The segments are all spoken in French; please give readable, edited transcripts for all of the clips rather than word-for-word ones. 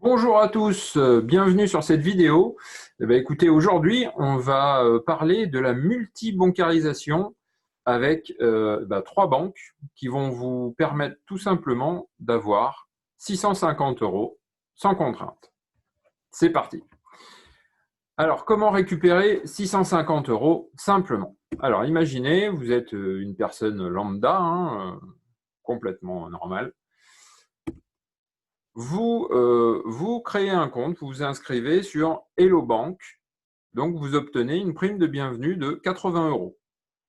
Bonjour à tous, bienvenue sur cette vidéo. Écoutez, aujourd'hui, on va parler de la multi-bancarisation avec trois banques qui vont vous permettre tout simplement d'avoir 650 € sans contrainte. C'est parti. Alors, comment récupérer 650 € simplement? Alors, imaginez, vous êtes une personne lambda, complètement normale. Vous créez un compte, vous vous inscrivez sur Hello Bank, donc vous obtenez une prime de bienvenue de 80 €.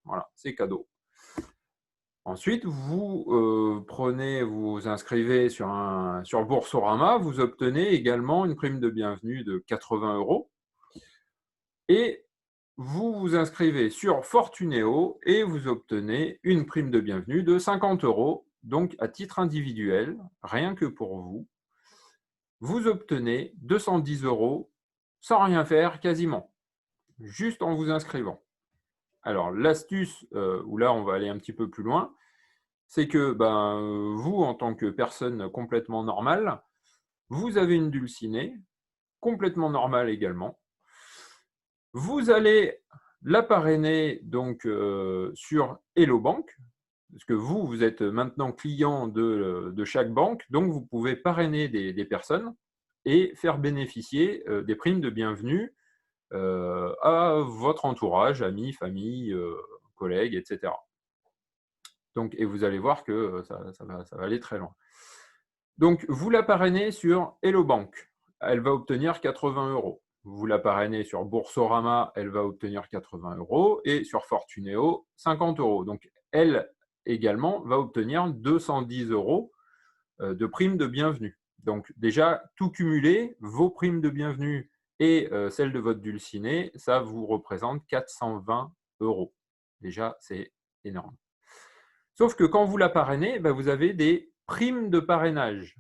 Voilà, c'est cadeau. Ensuite, vous vous inscrivez sur Boursorama, vous obtenez également une prime de bienvenue de 80 € et vous vous inscrivez sur Fortunéo et vous obtenez une prime de bienvenue de 50 €, donc à titre individuel, rien que pour vous. Vous obtenez 210 € sans rien faire quasiment, juste en vous inscrivant. Alors l'astuce, où là on va aller un petit peu plus loin, c'est que vous, en tant que personne complètement normale, vous avez une dulcinée, complètement normale également. Vous allez la parrainer donc sur Hello Bank, parce que vous êtes maintenant client de chaque banque, donc vous pouvez parrainer des personnes et faire bénéficier des primes de bienvenue à votre entourage, amis, famille, collègues, etc. Donc, et vous allez voir que ça va aller très loin. Donc, vous la parrainez sur Hello Bank, elle va obtenir 80 €. Vous la parrainez sur Boursorama, elle va obtenir 80 € et sur Fortunéo, 50 €. Donc, elle également va obtenir 210 € de primes de bienvenue. Donc, déjà, tout cumulé, vos primes de bienvenue et celles de votre dulciné, ça vous représente 420 €. Déjà, c'est énorme. Sauf que quand vous la parrainez, vous avez des primes de parrainage.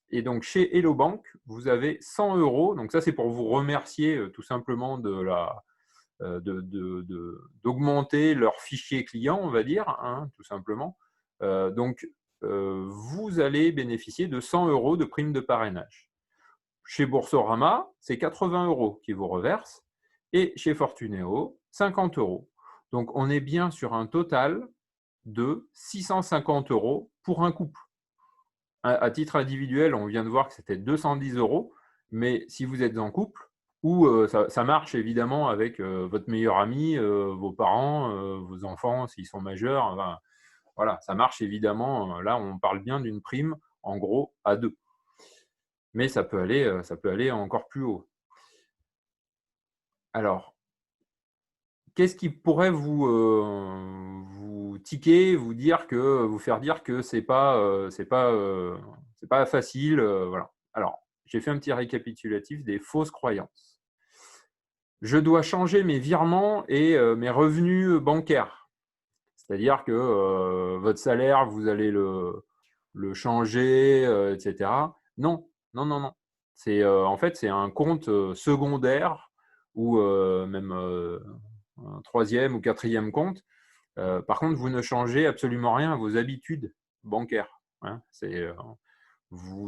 Et donc, chez Hello Bank, vous avez 100 €. Donc, ça, c'est pour vous remercier tout simplement d'augmenter leur fichier client, on va dire, tout simplement. Donc, vous allez bénéficier de 100 € de primes de parrainage. Chez Boursorama, c'est 80 € qui vous reversent et chez Fortunéo, 50 €. Donc, on est bien sur un total de 650 € pour un couple. À titre individuel, on vient de voir que c'était 210 €, mais si vous êtes en couple, ou ça marche évidemment avec votre meilleur ami, vos parents, vos enfants s'ils sont majeurs, enfin, voilà, ça marche évidemment. Là, on parle bien d'une prime, en gros, à deux. Mais ça peut aller encore plus haut. Alors, qu'est-ce qui pourrait vous tiquer, vous faire dire que c'est pas facile, voilà. Alors, j'ai fait un petit récapitulatif des fausses croyances. Je dois changer mes virements et mes revenus bancaires. C'est-à-dire que votre salaire, vous allez le changer, etc. Non, non, non, non. En fait, c'est un compte secondaire ou même un troisième ou quatrième compte. Par contre, vous ne changez absolument rien à vos habitudes bancaires.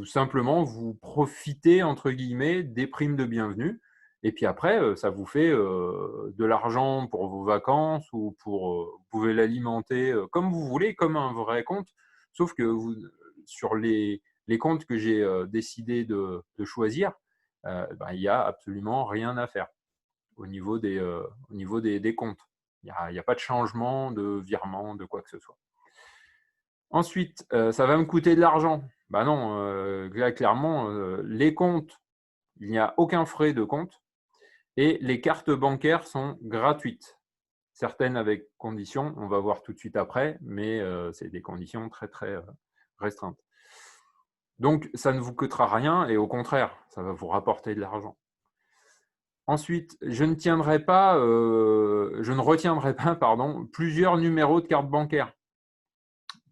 Simplement, vous profitez, entre guillemets, des primes de bienvenue. Et puis après, ça vous fait de l'argent pour vos vacances ou vous pouvez l'alimenter comme vous voulez, comme un vrai compte. Sauf que sur les comptes que j'ai décidé de choisir, il n'y a absolument rien à faire au niveau des comptes. Il y a pas de changement de virement, de quoi que ce soit. Ensuite, ça va me coûter de l'argent. Non, là, clairement, les comptes, il n'y a aucun frais de compte et les cartes bancaires sont gratuites. Certaines avec conditions, on va voir tout de suite après, mais c'est des conditions très, très restreintes. Donc, ça ne vous coûtera rien et au contraire, ça va vous rapporter de l'argent. Ensuite, je ne retiendrai pas, pardon, plusieurs numéros de carte bancaire.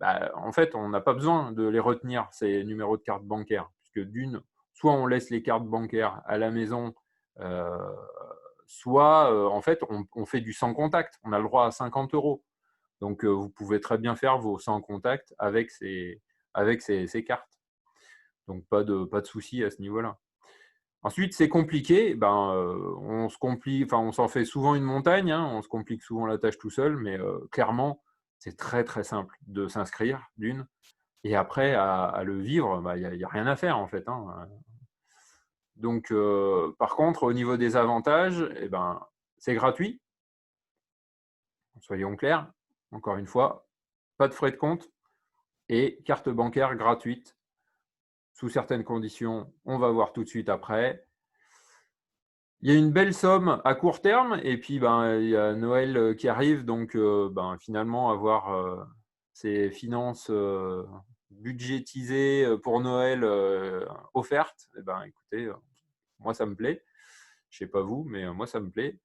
En fait, on n'a pas besoin de les retenir, ces numéros de carte bancaire, puisque d'une, soit on laisse les cartes bancaires à la maison, euh, soit en fait, on fait du sans contact. On a le droit à 50 €. Donc, vous pouvez très bien faire vos sans contact avec ces cartes. Donc, pas de souci à ce niveau-là. Ensuite, c'est compliqué, on se complique, enfin, on s'en fait souvent une montagne, hein, on se complique souvent la tâche tout seul, mais clairement, c'est très très simple de s'inscrire, d'une, et après, à le vivre, y a rien à faire en fait, hein. Donc, par contre, au niveau des avantages, c'est gratuit, soyons clairs, encore une fois, pas de frais de compte et carte bancaire gratuite sous certaines conditions, on va voir tout de suite après. Il y a une belle somme à court terme et puis il y a Noël qui arrive, donc finalement avoir ses finances budgétisées pour Noël offertes, écoutez, moi ça me plaît. Je ne sais pas vous, mais moi ça me plaît.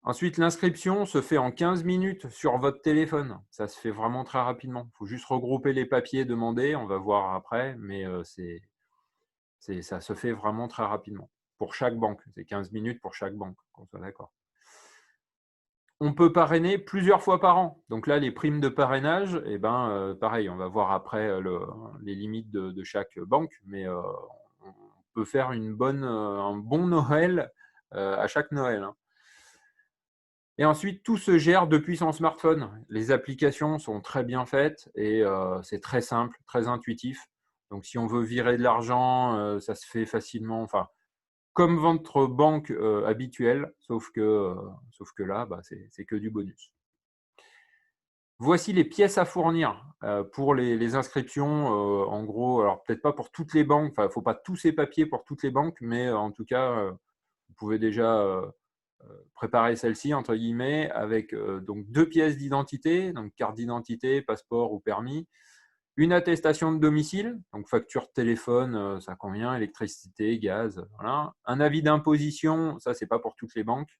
Ensuite, l'inscription se fait en 15 minutes sur votre téléphone. Ça se fait vraiment très rapidement. Il faut juste regrouper les papiers demandés, on va voir après, mais ça se fait vraiment très rapidement. Pour chaque banque, c'est 15 minutes pour chaque banque, qu'on soit d'accord. On peut parrainer plusieurs fois par an. Donc là, les primes de parrainage, pareil, on va voir après les limites de chaque banque, mais on peut faire un bon Noël à chaque Noël, hein. Et ensuite, tout se gère depuis son smartphone. Les applications sont très bien faites et c'est très simple, très intuitif. Donc, si on veut virer de l'argent, ça se fait facilement, enfin, comme votre banque habituelle, sauf que là, c'est que du bonus. Voici les pièces à fournir pour les inscriptions. En gros, alors peut-être pas pour toutes les banques, enfin, il ne faut pas tous ces papiers pour toutes les banques, mais en tout cas, vous pouvez déjà préparer celle-ci, entre guillemets, avec donc 2 pièces d'identité, donc carte d'identité, passeport ou permis, une attestation de domicile, donc facture de téléphone, ça convient, électricité, gaz, voilà. Un avis d'imposition, ça, c'est pas pour toutes les banques.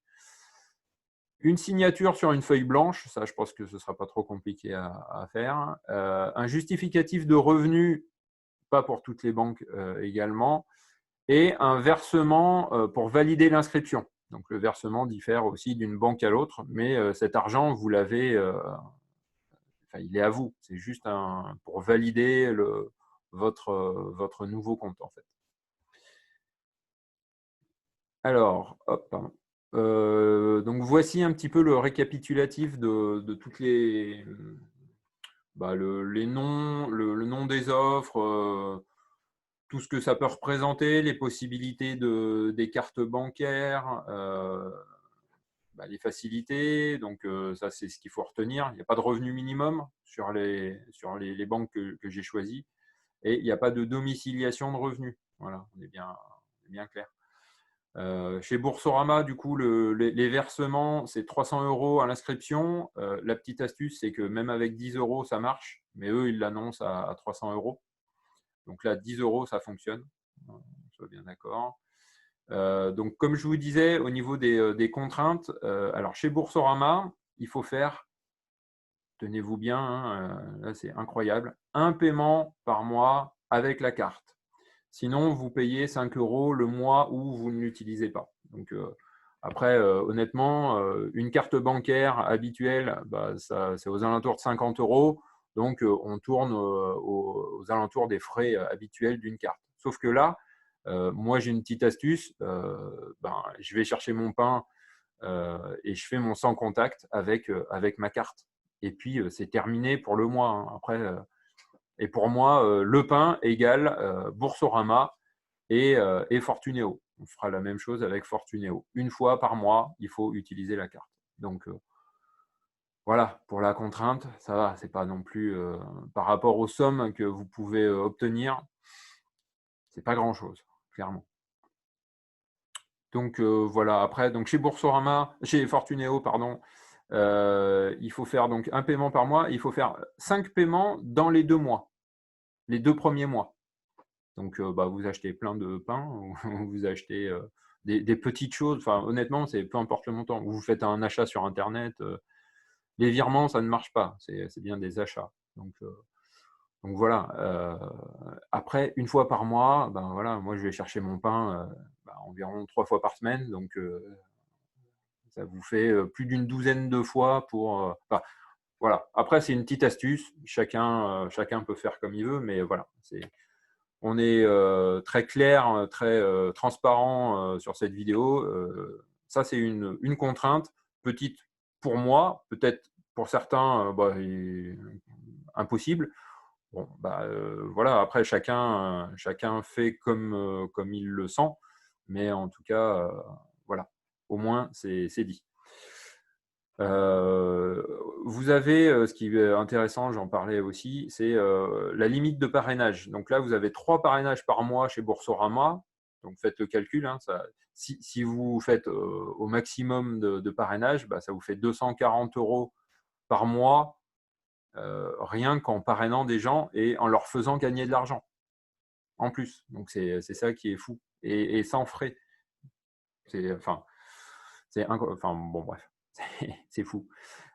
Une signature sur une feuille blanche, ça, je pense que ce ne sera pas trop compliqué à faire. Un justificatif de revenus, pas pour toutes les banques également. Et un versement pour valider l'inscription. Donc, le versement diffère aussi d'une banque à l'autre, mais cet argent, vous l'avez, il est à vous. C'est juste pour valider votre nouveau compte, en fait. Alors, hop, pardon. Donc, voici un petit peu le récapitulatif de toutes les noms, le nom des offres, tout ce que ça peut représenter, les possibilités des cartes bancaires, les facilités. Donc, ça, c'est ce qu'il faut retenir. Il n'y a pas de revenu minimum sur les banques que j'ai choisies. Et il n'y a pas de domiciliation de revenus. Voilà, on est bien clair. Chez Boursorama, du coup, les versements, c'est 300 € à l'inscription. La petite astuce, c'est que même avec 10 €, ça marche. Mais eux, ils l'annoncent à 300 €. Donc là, 10 €, ça fonctionne. On soit bien d'accord. Donc, comme je vous disais, au niveau des contraintes, alors chez Boursorama, il faut faire, tenez-vous bien, hein, là c'est incroyable, un paiement par mois avec la carte. Sinon, vous payez 5 € le mois où vous ne l'utilisez pas. Donc, après, honnêtement, une carte bancaire habituelle, c'est aux alentours de 50 €. Donc, on tourne aux alentours des frais habituels d'une carte. Sauf que là, moi, j'ai une petite astuce. Je vais chercher mon pain et je fais mon sans contact avec ma carte. Et puis, c'est terminé pour le mois, hein. Après, et pour moi, le pain égale Boursorama et Fortunéo. On fera la même chose avec Fortunéo. Une fois par mois, il faut utiliser la carte. Donc, voilà, pour la contrainte, ça va, c'est pas non plus par rapport aux sommes que vous pouvez obtenir, c'est pas grand-chose, clairement. Donc voilà, après, donc chez Fortunéo, pardon, il faut faire donc un paiement par mois. Il faut faire 5 paiements dans les 2 mois, les 2 premiers mois. Donc vous achetez plein de pain, ou vous achetez des petites choses. Enfin, honnêtement, c'est peu importe le montant. Vous faites un achat sur Internet, les virements, ça ne marche pas. C'est bien des achats. Donc voilà. Après, une fois par mois, voilà, moi je vais chercher mon pain environ 3 fois par semaine. Donc ça vous fait plus d'une douzaine de fois pour. Voilà. Après, c'est une petite astuce. Chacun peut faire comme il veut, mais voilà. on est très clair, très transparent sur cette vidéo. Ça, c'est une contrainte, petite pour moi, peut-être pour certains, impossible. Bon, voilà, après chacun fait comme il le sent, mais en tout cas, voilà, au moins c'est dit. Vous avez, ce qui est intéressant, j'en parlais aussi, c'est la limite de parrainage. Donc là, vous avez 3 parrainages par mois chez Boursorama. Donc faites le calcul, hein, si vous faites au maximum de parrainage, ça vous fait 240 € par mois, rien qu'en parrainant des gens et en leur faisant gagner de l'argent en plus. Donc c'est ça qui est fou et sans frais. Enfin, bon bref, c'est fou.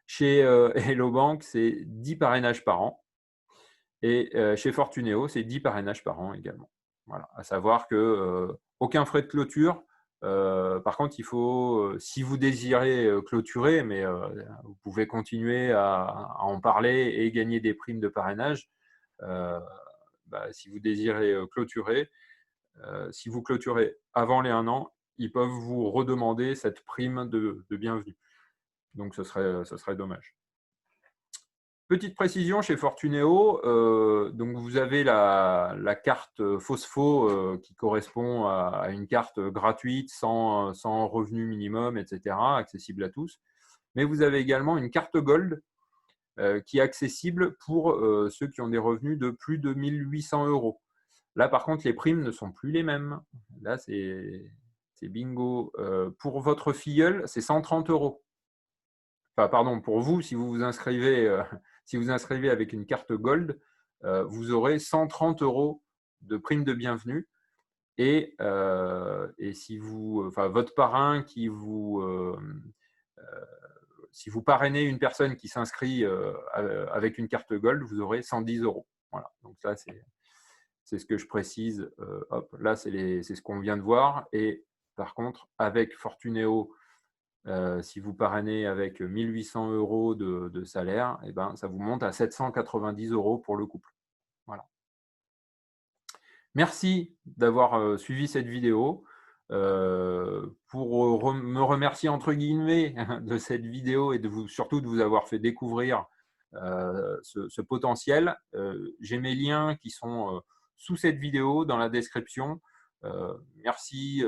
Chez Hello Bank, c'est 10 parrainages par an et chez Fortuneo, c'est 10 parrainages par an également. Voilà, à savoir que aucun frais de clôture. Par contre, il faut, si vous désirez clôturer, mais vous pouvez continuer à en parler et gagner des primes de parrainage. Si vous désirez clôturer, si vous clôturez avant les 1 an, ils peuvent vous redemander cette prime de bienvenue. Donc, ce serait dommage. Petite précision chez Fortuneo, donc vous avez la carte Phospho qui correspond à une carte gratuite sans revenu minimum, etc., accessible à tous. Mais vous avez également une carte Gold qui est accessible pour ceux qui ont des revenus de plus de 1 800 €. Là, par contre, les primes ne sont plus les mêmes. Là, c'est bingo. Pour votre filleul, c'est 130 €. Enfin, pardon, pour vous, si vous vous inscrivez, si vous inscrivez avec une carte Gold, vous aurez 130 € de prime de bienvenue. Et si votre parrain si vous parrainez une personne qui s'inscrit avec une carte Gold, vous aurez 110 €. Voilà. Donc ça, c'est ce que je précise. Hop, là, c'est ce qu'on vient de voir. Et par contre, avec Fortuneo, si vous parrainez avec 1 800 € de salaire, ça vous monte à 790 € pour le couple. Voilà. Merci d'avoir suivi cette vidéo. Pour me remercier entre guillemets de cette vidéo et surtout de vous avoir fait découvrir ce potentiel, j'ai mes liens qui sont sous cette vidéo dans la description. Merci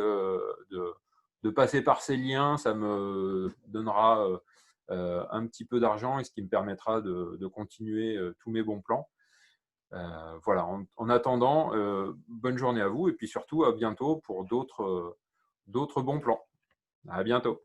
de passer par ces liens, ça me donnera un petit peu d'argent et ce qui me permettra de continuer tous mes bons plans. Voilà, en attendant, bonne journée à vous et puis surtout à bientôt pour d'autres bons plans. À bientôt.